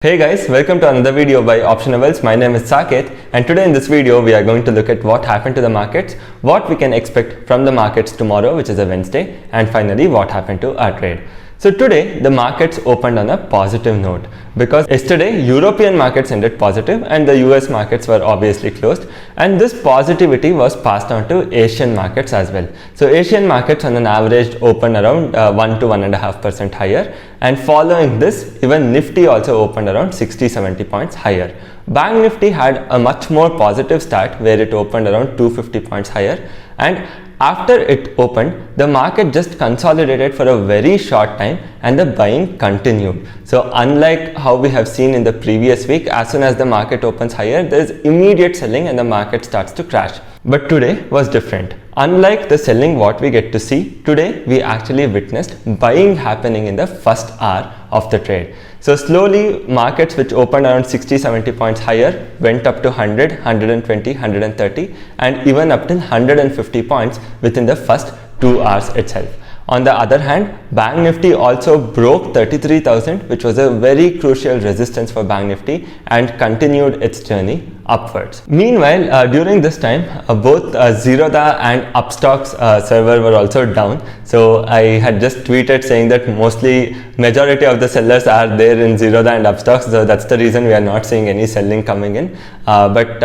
Hey guys, welcome to another video by Optionables. My name is Saket, and today in this video we are going to look at what happened to the markets, what we can expect from the markets tomorrow, which is a Wednesday, and finally what happened to our trade. So today the markets opened on a positive note because yesterday European markets ended positive and the US markets were obviously closed, and this positivity was passed on to Asian markets as well. So Asian markets on an average opened around 1 to 1.5% higher, and following this even Nifty also opened around 60-70 points higher. Bank Nifty had a much more positive start where it opened around 250 points higher, and after it opened, the market just consolidated for a very short time and the buying continued. So unlike how we have seen in the previous week, as soon as the market opens higher, there is immediate selling and the market starts to crash. But today was different. Unlike the selling what we get to see, today we actually witnessed buying happening in the first hour of the trade. So slowly markets which opened around 60-70 points higher went up to 100, 120, 130 and even up to 150 points within the first 2 hours itself. On the other hand, Bank Nifty also broke 33,000, which was a very crucial resistance for Bank Nifty, and continued its journey upwards. Meanwhile, during this time, both Zerodha and Upstock's server were also down. So I had just tweeted saying that mostly majority of the sellers are there in Zerodha and Upstock, so that's the reason we are not seeing any selling coming in. But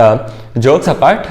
jokes apart,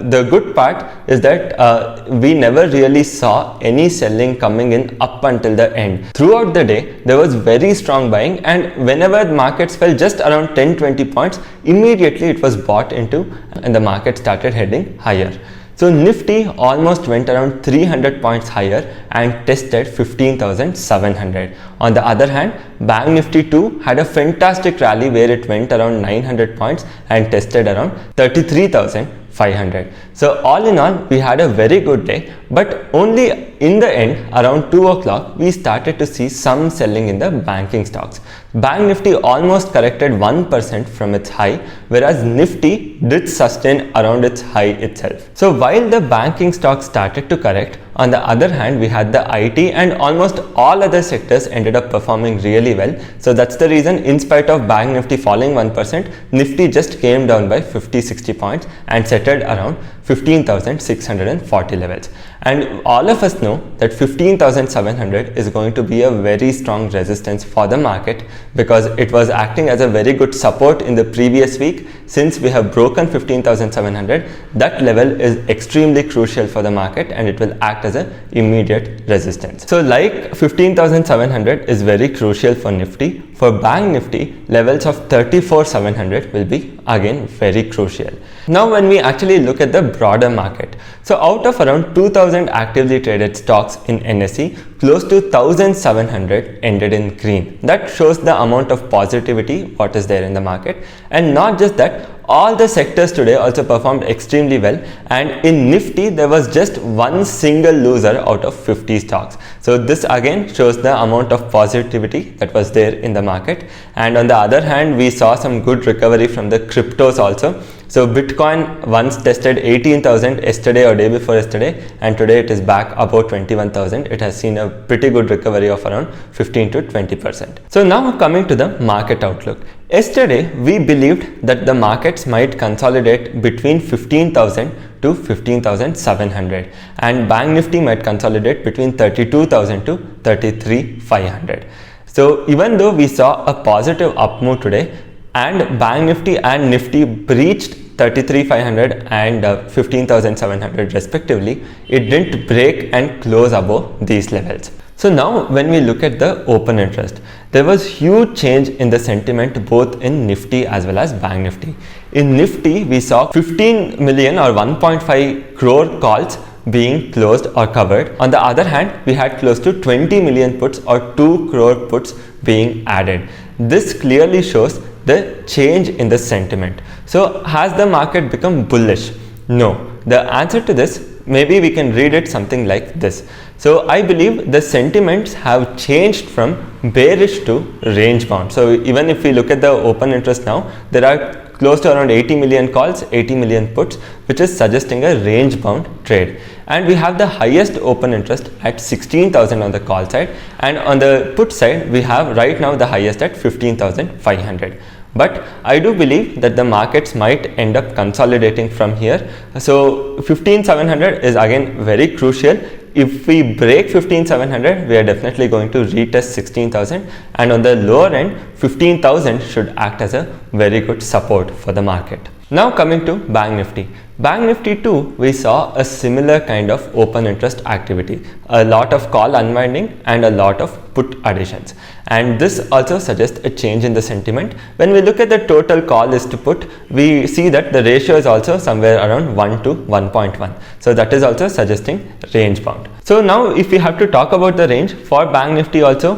the good part is that we never really saw any selling coming in up until the end. Throughout the day, there was very strong buying, and whenever the markets fell just around 10-20 points, immediately it was bought into and the market started heading higher. So Nifty almost went around 300 points higher and tested 15,700. On the other hand, Bank Nifty too had a fantastic rally where it went around 900 points and tested around 33,500. So all in all, we had a very good day, but only in the end around 2 o'clock we started to see some selling in the banking stocks. Bank Nifty almost corrected 1% from its high, whereas Nifty did sustain around its high itself. So while the banking stocks started to correct, on the other hand, we had the IT and almost all other sectors ended up performing really well. So that's the reason, in spite of Bank Nifty falling 1%, Nifty just came down by 50-60 points and settled around 15,640 levels. And all of us know that 15,700 is going to be a very strong resistance for the market because it was acting as a very good support in the previous week. Since we have broken 15,700, that level is extremely crucial for the market and it will act as an immediate resistance. So like 15,700 is very crucial for Nifty, for Bank Nifty, levels of 34,700 will be again very crucial. Now when we actually look at the broader market, so out of around 2,000 actively traded stocks in NSE, close to 1,700 ended in green. That shows the amount of positivity what is there in the market. And not just that, all the sectors today also performed extremely well, and in Nifty there was just one single loser out of 50 stocks. So this again shows the amount of positivity that was there in the market. And on the other hand, we saw some good recovery from the cryptos also. So Bitcoin once tested 18,000 yesterday or day before yesterday, and today it is back about 21,000. It has seen a pretty good recovery of around 15 to 20%. So now coming to the market outlook. Yesterday we believed that the markets might consolidate between 15,000 to 15,700 and Bank Nifty might consolidate between 32,000 to 33,500. So even though we saw a positive up move today, and Bank Nifty and Nifty breached 33,500 and 15,700 respectively, it didn't break and close above these levels. So now when we look at the open interest, there was huge change in the sentiment both in Nifty as well as Bank Nifty. In Nifty, we saw 15 million or 1.5 crore calls being closed or covered. On the other hand, we had close to 20 million puts or 2 crore puts being added. This clearly shows the change in the sentiment. So has the market become bullish? No. The answer to this, maybe we can read it something like this. So I believe the sentiments have changed from bearish to range bound. So even if we look at the open interest now, there are close to around 80 million calls, 80 million puts, which is suggesting a range bound trade. and we have the highest open interest at 16,000 on the call side, and on the put side we have right now the highest at 15,500. But I do believe that the markets might end up consolidating from here. So 15,700 is again very crucial. If we break 15,700, we are definitely going to retest 16,000, and on the lower end 15,000 should act as a very good support for the market. Now coming to Bank Nifty. Bank Nifty too, we saw a similar kind of open interest activity, a lot of call unwinding and a lot of put additions, and this also suggests a change in the sentiment. When we look at the total call is to put, we see that the ratio is also somewhere around 1 to 1.1, so that is also suggesting range bound. So now if we have to talk about the range for Bank Nifty also,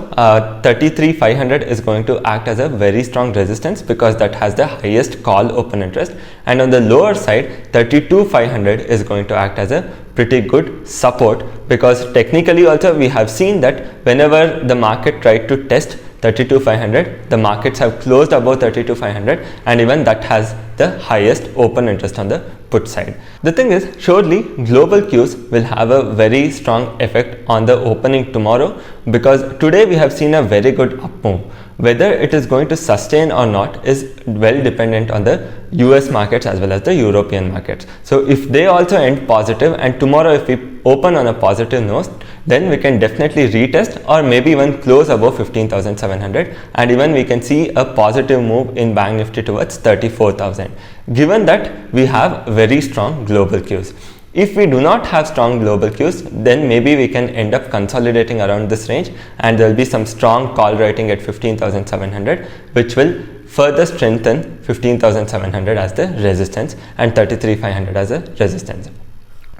33,500 is going to act as a very strong resistance because that has the highest call open interest, and on the lower side 32,500 is going to act as a pretty good support, because technically also we have seen that whenever the market tried to test 32,500, the markets have closed above 32,500, and even that has the highest open interest on the put side. The thing is, surely global cues will have a very strong effect on the opening tomorrow, because today we have seen a very good up move. Whether it is going to sustain or not is well dependent on the US markets as well as the European markets. So if they also end positive, and tomorrow if we open on a positive note, then we can definitely retest or maybe even close above 15,700, and even we can see a positive move in Bank Nifty towards 34,000, given that we have very strong global cues. If we do not have strong global cues, then maybe we can end up consolidating around this range, and there will be some strong call rating at 15,700, which will further strengthen 15,700 as the resistance and 33,500 as a resistance.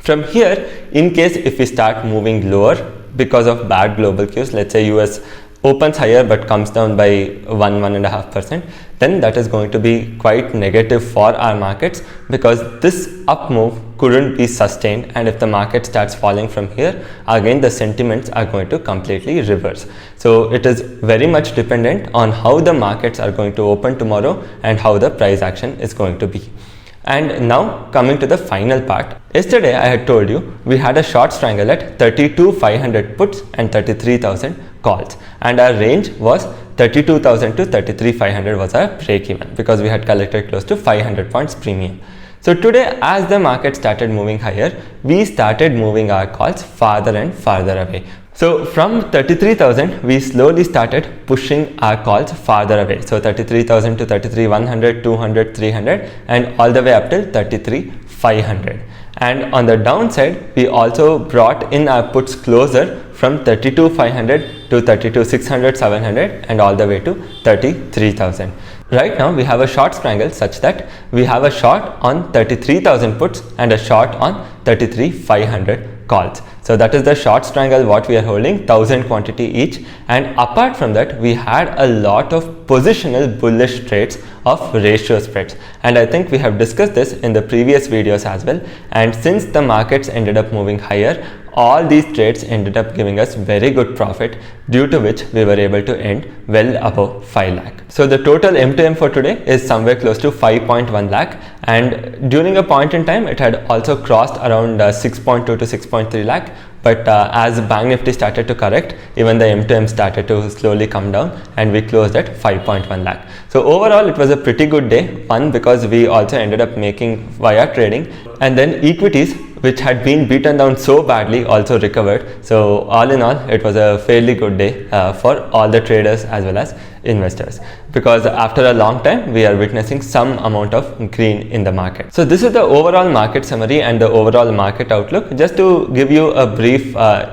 From here, in case if we start moving lower because of bad global cues, let's say US opens higher but comes down by 1.5%, then that is going to be quite negative for our markets, because this up move couldn't be sustained, and if the market starts falling from here, again the sentiments are going to completely reverse. So it is very much dependent on how the markets are going to open tomorrow and how the price action is going to be. And now coming to the final part. Yesterday I had told you we had a short strangle at 32,500 puts and 33,000 calls, and our range was 32,000 to 33,500 was our break even, because we had collected close to 500 points premium. So today, as the market started moving higher, we started moving our calls farther and farther away. So from 33,000, we slowly started pushing our calls farther away. So 33,000 to 33,100, 200, 300, and all the way up till 33,500. And on the downside, we also brought in our puts closer from 32,500 to 32,600, 700, and all the way to 33,000. Right now we have a short strangle such that we have a short on 33,000 puts and a short on 33,500 calls. So that is the short strangle what we are holding, 1,000 quantity each, and apart from that we had a lot of positional bullish trades of ratio spreads, and I think we have discussed this in the previous videos as well. And since the markets ended up moving higher, all these trades ended up giving us very good profit, due to which we were able to end well above 5 lakh. So the total M2M for today is somewhere close to 5.1 lakh, and during a point in time it had also crossed around 6.2 to 6.3 lakh. But as Bank Nifty started to correct, even the M2M started to slowly come down, and we closed at 5.1 lakh. So overall it was a pretty good day, one because we also ended up making via trading, and then equities, which had been beaten down so badly, also recovered. So all in all, it was a fairly good day for all the traders as well as investors, because after a long time we are witnessing some amount of green in the market. So this is the overall market summary and the overall market outlook. Just to give you a brief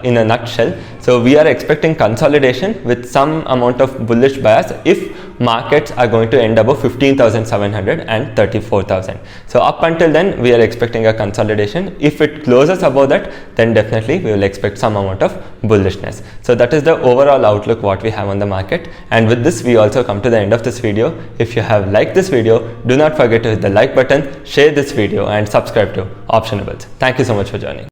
in a nutshell, so we are expecting consolidation with some amount of bullish bias if markets are going to end above 15,700 and 34,000. So up until then we are expecting a consolidation. If it closes above that, then definitely we will expect some amount of bullishness. So that is the overall outlook what we have on the market. And with this we also come to the end of this video. If you have liked this video, do not forget to hit the like button, share this video and subscribe to Optionables. Thank you so much for joining.